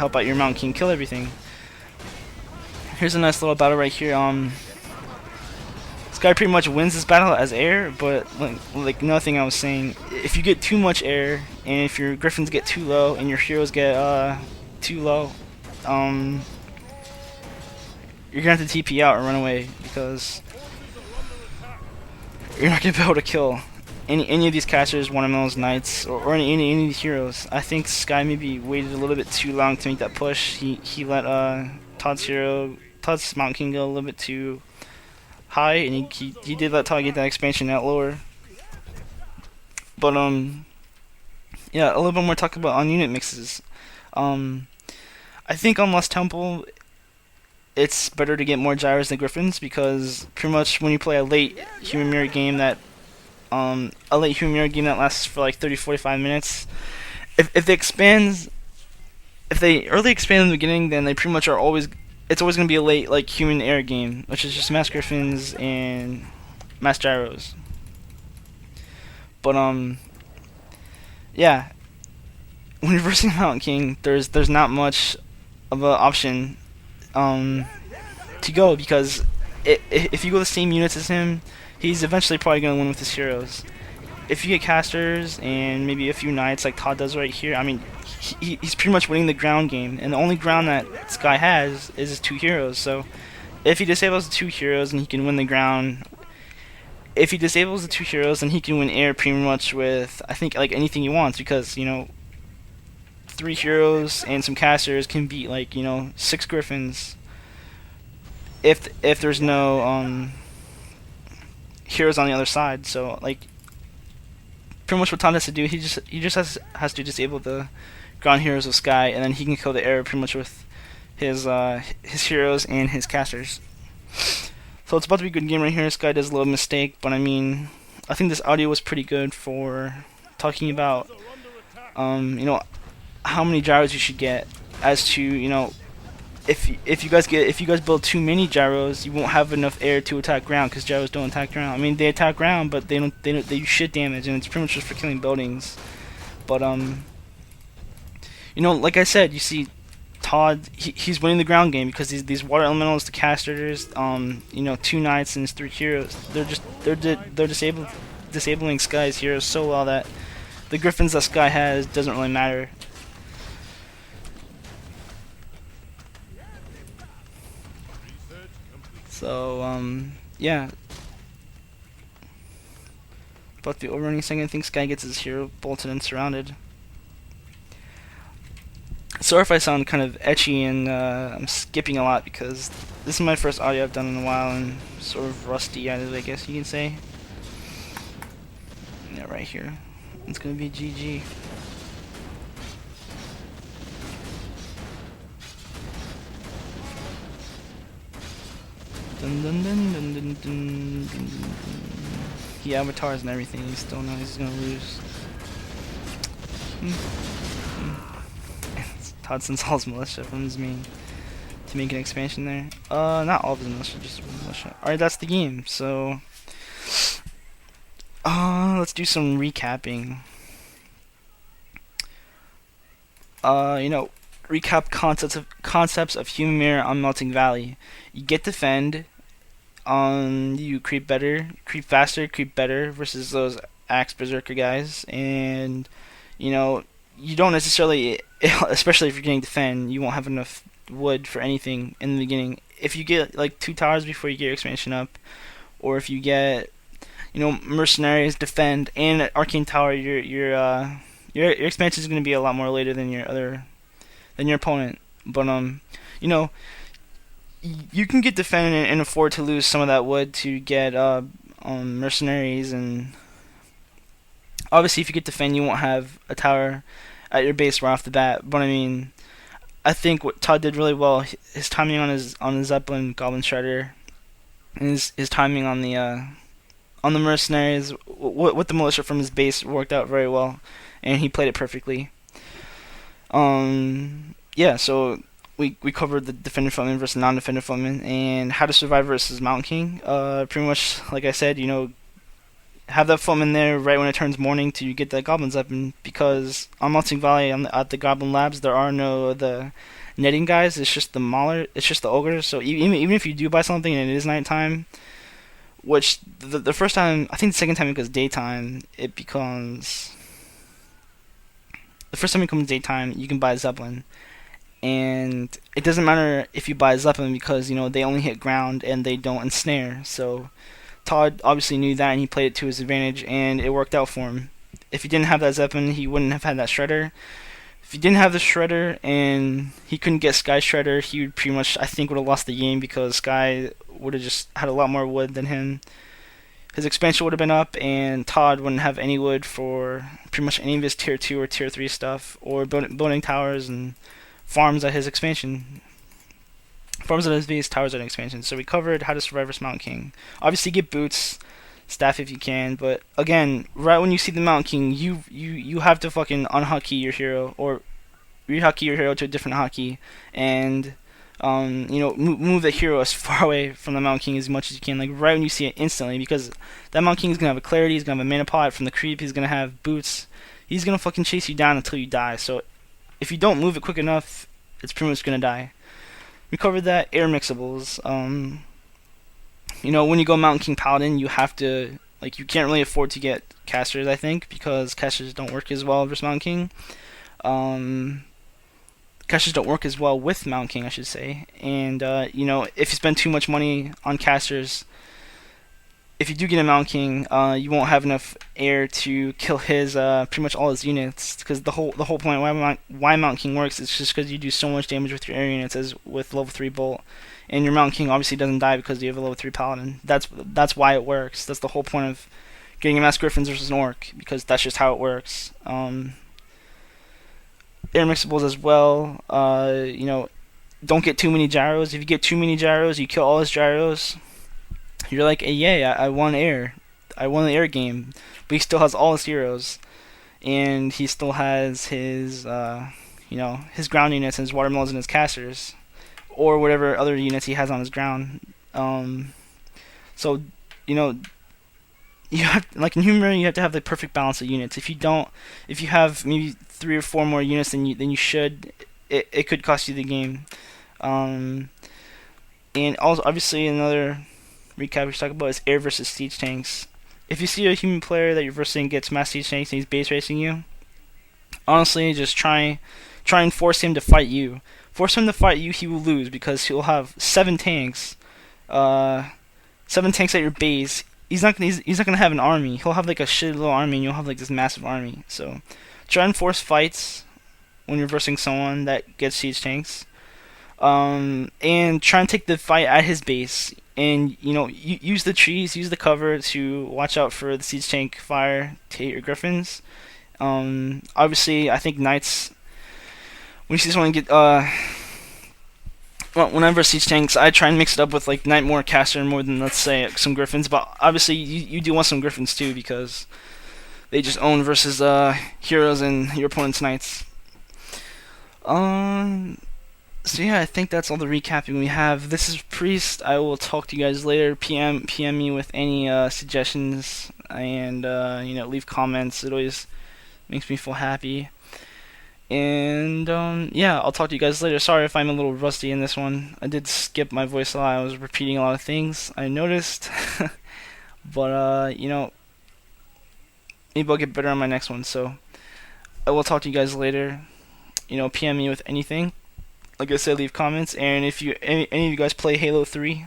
help out your Mountain King kill everything. Here's a nice little battle right here. This guy pretty much wins this battle as air, but like nothing I was saying, if you get too much air, and if your griffins get too low, and your heroes get too low, you're gonna have to TP out or run away because you're not gonna be able to kill any of these casters, one of those knights, or any of these heroes. I think Sky maybe waited a little bit too long to make that push. He let Todd's Mountain King go a little bit too high, and he did let Todd get that expansion out lower. But yeah, a little bit more talk about on unit mixes. I think on Lost Temple, it's better to get more gyros than griffins because pretty much when you play a late human mirror game that lasts for like 30-45 minutes, if they early expand in the beginning, then they pretty much are always, it's always going to be a late like human air game, which is just mass griffins and mass gyros. But yeah, when you're versing Mountain King, there's not much of an option to go because if you go the same units as him, he's eventually probably going to win with his heroes. If you get casters and maybe a few knights like Todd does right here, I mean, he's pretty much winning the ground game, and the only ground that this guy has is his 2 heroes. So if he disables the 2 heroes, and he can win the ground. If he disables the 2 heroes, then he can win air pretty much with, I think, like anything he wants, because 3 heroes and some casters can beat like 6 griffins if there's no heroes on the other side. So like pretty much what Todd has to do, he just has to disable the ground heroes of Sky, and then he can kill the air pretty much with his heroes and his casters. So it's about to be a good game right here. Sky does a little mistake, but I mean, I think this audio was pretty good for talking about how many gyros you should get, as to if you guys build too many gyros, you won't have enough air to attack ground, because gyros don't attack ground. I mean, they attack ground, but they do shit damage, and it's pretty much just for killing buildings. But like I said, you see Todd, he's winning the ground game because these water elementals, the casters, 2 knights and his 3 heroes, they're disabling Sky's heroes so well that the griffins that Sky has doesn't really matter. So yeah, about the overrunning second, I think Sky gets his hero bolted and surrounded. Sorry if I sound kind of etchy and I'm skipping a lot because this is my first audio I've done in a while and sort of rusty at it, I guess you can say. Yeah, right here. It's gonna be GG. Dun dun dun dun dun dun dun dun. He avatars and everything. He still knows he's gonna lose. Todd sends all his militia from his main to make an expansion there. Not all of his militia, just one militia. Alright, that's the game. So, let's do some recapping. Recap concepts of human mirror on Melting Valley. You get defend. You creep better, creep faster, creep better versus those axe berserker guys, and you don't necessarily, especially if you're getting defend, you won't have enough wood for anything in the beginning. If you get like 2 towers before you get your expansion up, or if you get mercenaries, defend, and arcane tower, your expansion is going to be a lot more later than your opponent. But you can get defend and afford to lose some of that wood to get mercenaries, and obviously if you get defend, you won't have a tower at your base right off the bat. But I mean, I think what Todd did really well, his timing on his Zeppelin Goblin Shredder, and his timing on the mercenaries with the militia from his base worked out very well, and he played it perfectly. Yeah, so we covered the defender footman versus non-defender footman, and how to survive versus Mountain King. Pretty much, like I said, have that foam in there right when it turns morning to get that goblins up. And because on Melting Valley at the Goblin Labs there are no the netting guys. It's just the mauler. It's just the ogres. So even if you do buy something and it is nighttime, which the first time, I think the second time it goes daytime, it becomes the first time it becomes daytime, you can buy a Zeppelin. And it doesn't matter if you buy a Zeppelin because, they only hit ground and they don't ensnare. So Todd obviously knew that and he played it to his advantage and it worked out for him. If he didn't have that Zeppelin, he wouldn't have had that Shredder. If he didn't have the Shredder and he couldn't get Sky Shredder, he would pretty much, I think, would have lost the game because Sky would have just had a lot more wood than him. His expansion would have been up, and Todd wouldn't have any wood for pretty much any of his tier 2 or tier 3 stuff, or building towers and farms at his expansion. Farms at his base, towers at an expansion. So we covered how to survive versus Mountain King. Obviously, get boots, staff if you can, but again, right when you see the Mountain King, you have to fucking unhotkey your hero, or rehotkey your hero to a different hotkey, and move the hero as far away from the Mountain King as much as you can, like right when you see it instantly, because that Mountain King is gonna have a clarity, he's gonna have a mana pot from the creep, he's gonna have boots, he's gonna fucking chase you down until you die. So if you don't move it quick enough, it's pretty much gonna die. We covered that. Air mixables. When you go Mountain King Paladin, you have to, you can't really afford to get casters, I think, because casters don't work as well versus Mountain King. Casters don't work as well with Mountain King, I should say. And, if you spend too much money on casters, if you do get a Mountain King, you won't have enough air to kill his, pretty much all his units. Because the whole point why Mountain King works is just because you do so much damage with your air units as with level 3 Bolt. And your Mountain King obviously doesn't die because you have a level 3 Paladin. That's why it works. That's the whole point of getting a Mass Griffins versus an Orc, because that's just how it works. Air mixables as well. Don't get too many gyros. If you get too many gyros, you kill all his gyros. You're like, hey, yay, I won air. I won the air game. But he still has all his heroes. And he still has his, his ground units and his watermelons and his casters. Or whatever other units he has on his ground. So, you have, like in Human, you have to have the perfect balance of units. If you have maybe 3 or 4 more units than you should, it could cost you the game. And also, obviously, another recap we should talk about is air versus siege tanks. If you see a human player that you're versing gets mass siege tanks and he's base racing you, honestly, just try and force him to fight you. Force him to fight you, he will lose because he'll have 7 tanks. 7 tanks at your base. He's not gonna have an army. He'll have like a shitty little army, and you'll have like this massive army. So try and force fights when you're versing someone that gets siege tanks. And try and take the fight at his base. And use the trees, use the cover to watch out for the siege tank fire to hit your griffins. Obviously, I think knights. When you see someone get whenever siege tanks, I try and mix it up with like Knight more caster more than, let's say, some griffins. But obviously you do want some griffins too, because they just own versus heroes and your opponent's knights. So yeah, I think that's all the recapping we have. This is Priest. I will talk to you guys later. PM me with any suggestions and leave comments. It always makes me feel happy. And yeah, I'll talk to you guys later. Sorry if I'm a little rusty in this one. I did skip my voice a lot. I was repeating a lot of things, I noticed. But maybe I'll get better on my next one. So I will talk to you guys later. PM me with anything. Like I said, leave comments. And if any of you guys play Halo 3,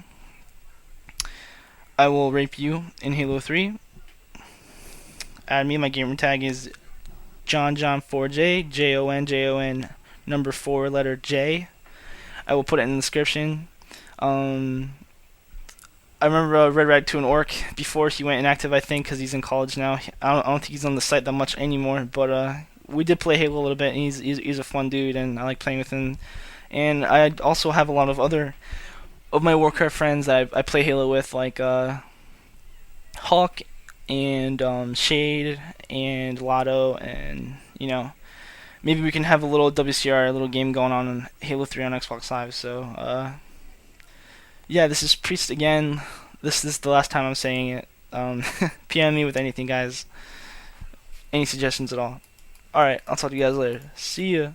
I will rape you in Halo 3. Add me. My gamer tag is John4J, JON number 4 letter J. I will put it in the description. I remember Red Rag to an Orc before he went inactive, I think, because he's in college now. I don't think he's on the site that much anymore, but we did play Halo a little bit, and he's a fun dude, and I like playing with him. And I also have a lot of other of my Warcraft friends that I play Halo with, like Hawk and Shade and Lotto, and maybe we can have a little WCR, a little game going on in Halo 3 on Xbox Live. So yeah, this is Priest again. This is the last time I'm saying it. PM me with anything, guys. Any suggestions at all. Alright, I'll talk to you guys later. See ya.